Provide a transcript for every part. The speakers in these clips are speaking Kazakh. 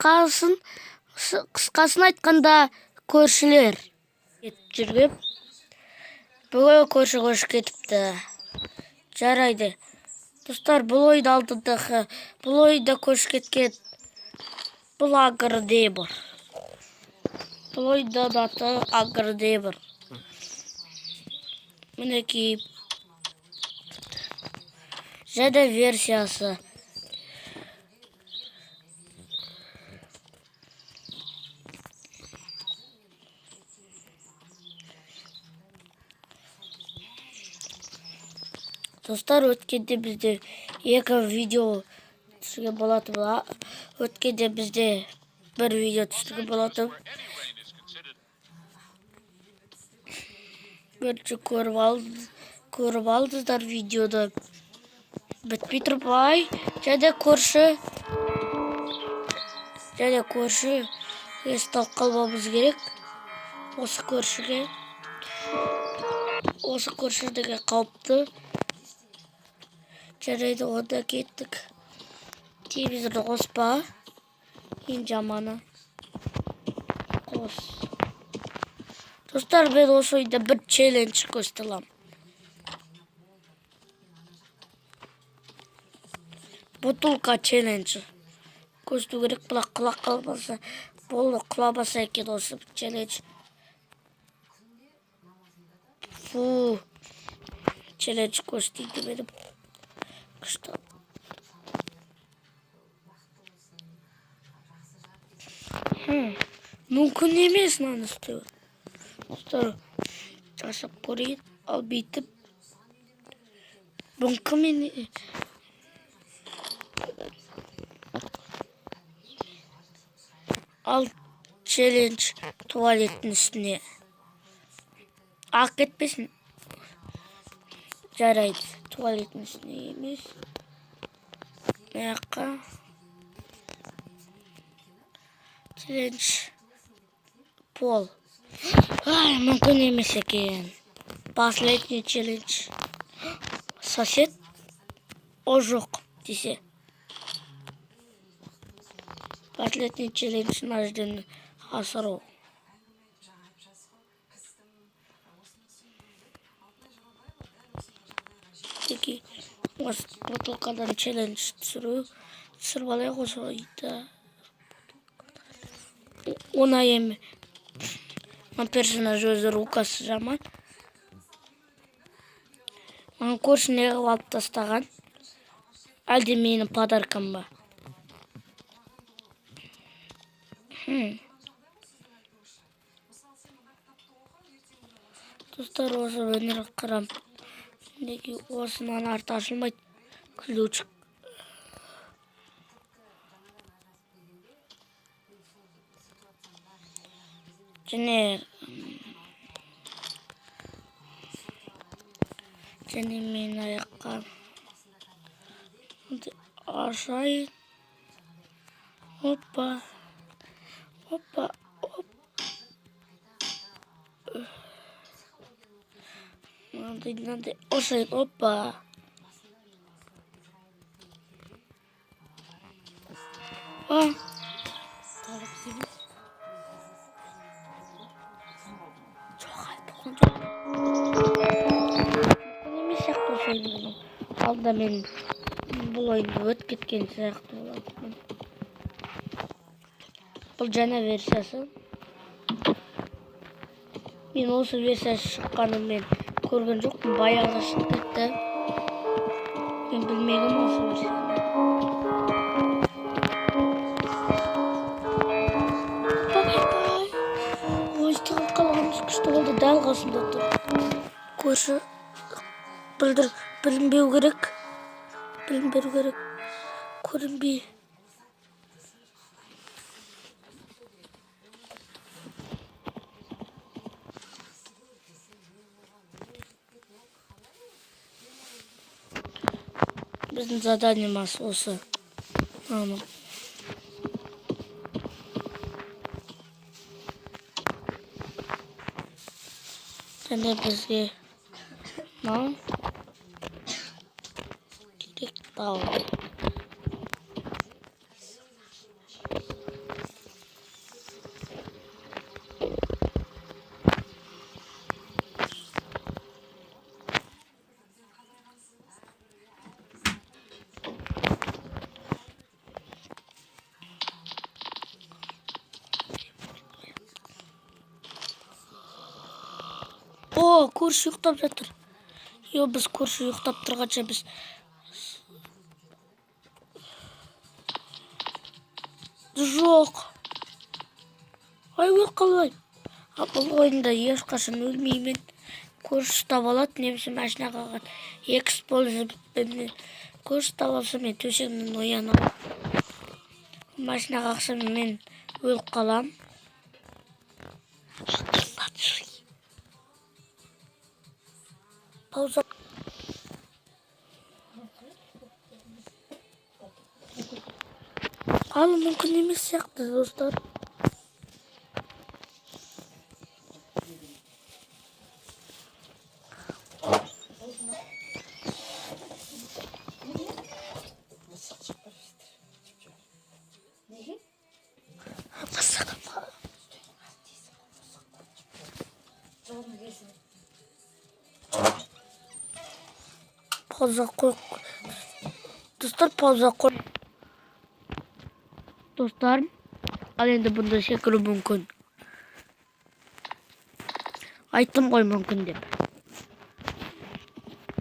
Қысқасын айтқанда көршілер жүргіп, бүгін көрші кетіпті. Жарайды. Достар, бұл ойды алдыдағы, бұл ойда көрші кеткен. Бұл агрдебір. Бұл ойда даты агрдебір. Мінекей жәді версиясы. Достар, өткенде бізде екі видео түсірге болады. Өткенде бізде бір видео түсірге болады. Бірінші көріп алдыздар видеоды. Бітпей тұрып, және көрші естіп қалмамыз керек. Осы көршідегі қауіпті. Жарайды, онда кеттік. Телевизорды қоспа. Ең жаманы. Қос. Достар, мен осы ойында бір челлендж көстілам. Бутылка челленджі. Көсту керек, бұлақ құлақ қалмаса. Болды, құламаса екен осы челлендж. Фу. Челлендж көстейді менің. Күшті. Мүмкін емес мынаны істеу. Достар, жасап көрейін. Ал бүйтіп. Мүмкін мен ал челлендж туалеттің үстіне. Ақ кетпесін. Жарайды. Туалеттің үстіне емес. Маяққа. Челлендж. Пол. Мүмкін емес екен. Последний челлендж. Сосед. О жоқ десе. Последний челлендж нажден асыру. Теки осы бутылкадан челлендж түсіріп алайық осы ойда. Оңай емес. Мына персонаж өзі рукасы жаман. Маған көршіне алып тастаған. Әлде менің подаркам ба? Достар, осы өнер қырам. Неге осынан арты ашылмайды. Ключ. Және мен аяққа ашайын. Опа. Опа. Надо ашайын. Опа. Алда мен бұл ойынды өт кеткен сияқты болады. Бұл жаңа версиясы. Мен осы версиясы шыққанын мен көрген жоқпын. Баяғыда шығып кетті. Мен білмегім осы версияны. Ойыстығын қалғанымыз күшті болды. Дәл қасымда тұр. Көрші білінбеу керек. Көрінбей. Біздің заданиеміз осы. Және бізге керек тау. О, көрші ұйықтап жатыр. Йо, біз көрші ұйықтап тұрғанша біз... Жоқ. Ай, қалай. Бұл ойында ешқашан өлмеймін. Көрші ұстап алады, немесе машина қалған. Екс ползы көрші ұстап алса мен төсегімнен оянам. Машина қалса мен өліп қалам. Пауза. Ал мүмкін емес сияқты, достар. Пауза қой. Достар, пауза қой. Достар, ал енді бұнда секіру мүмкін. Айттым ғой мүмкін деп.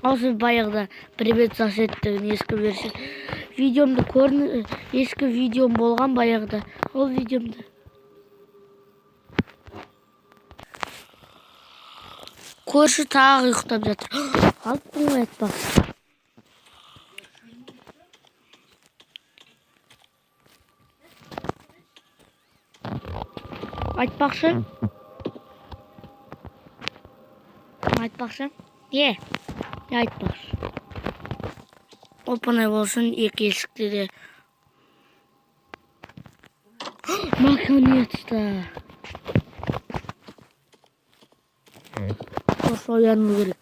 Ал сіз баяғыда привет соседтігін ескі версия. Видеомды көрін, ескі видеом болған баяғыда. Ол видеомды. Көрші тағы ұйықтап жатыр. Алып бұны айтпақ. Айтпақшы? Айтпақшы? Айтпақшы. Опанай болсын, екі есікте де. Наконец-то. Осы ояну керек.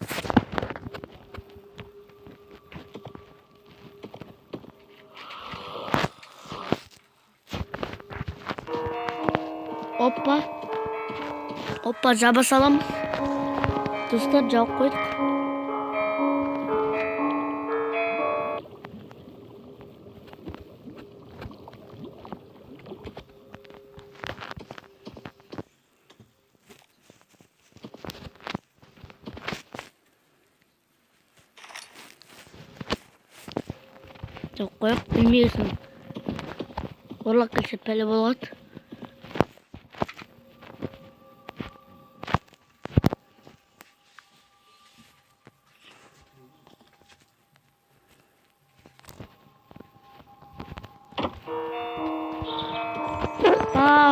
Опа, жаба саламыз. Достар, жауып қойдық. Жауып қойып, білмейсің. Орлақ келсе пәле болады.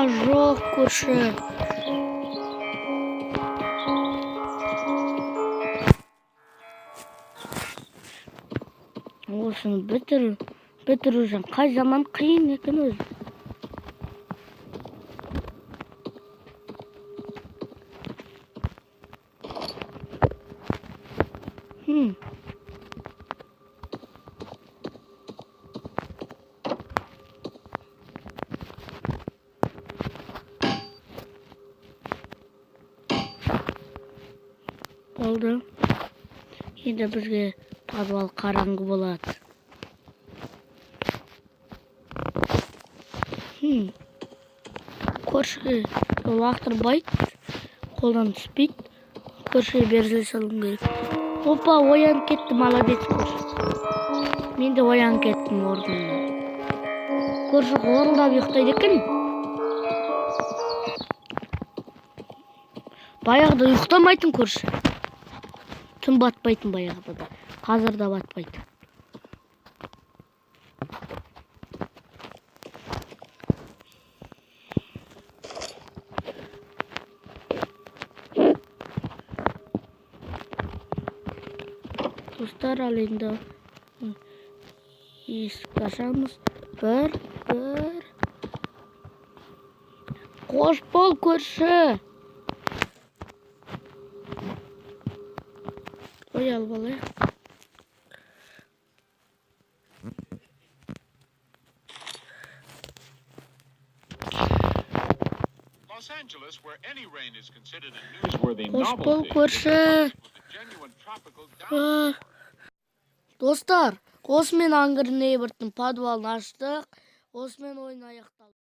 Жоқ, көрші. Осыны бітіру жан. Қай заман қиын екен өзі. Oldu. Енді бізге подвал қараңғы болады. Көршіге лақтырбайды, қолдан түспейді. Көршіге беріле салуым керек. Опа, оянып кетті, молодец көрші. Мен де оянып кеттім орнымнан. Көрші ғорылдап ұйықтайды екен. Баяғыда ұйықтамайтын көрші. Түн батпайтын баяғыда да. Қазір де батпайды. Достар, ал енді есік ашамыз. Бір. Қош бол, көрші. Ой, алып алайық. Los Angeles, where any rain is considered a newsworthy Қош бол, novelty, көрші. genuine tropical Достар, осымен Ангр Нейбордтың подвалын аштық. Осымен ойын аяқталды.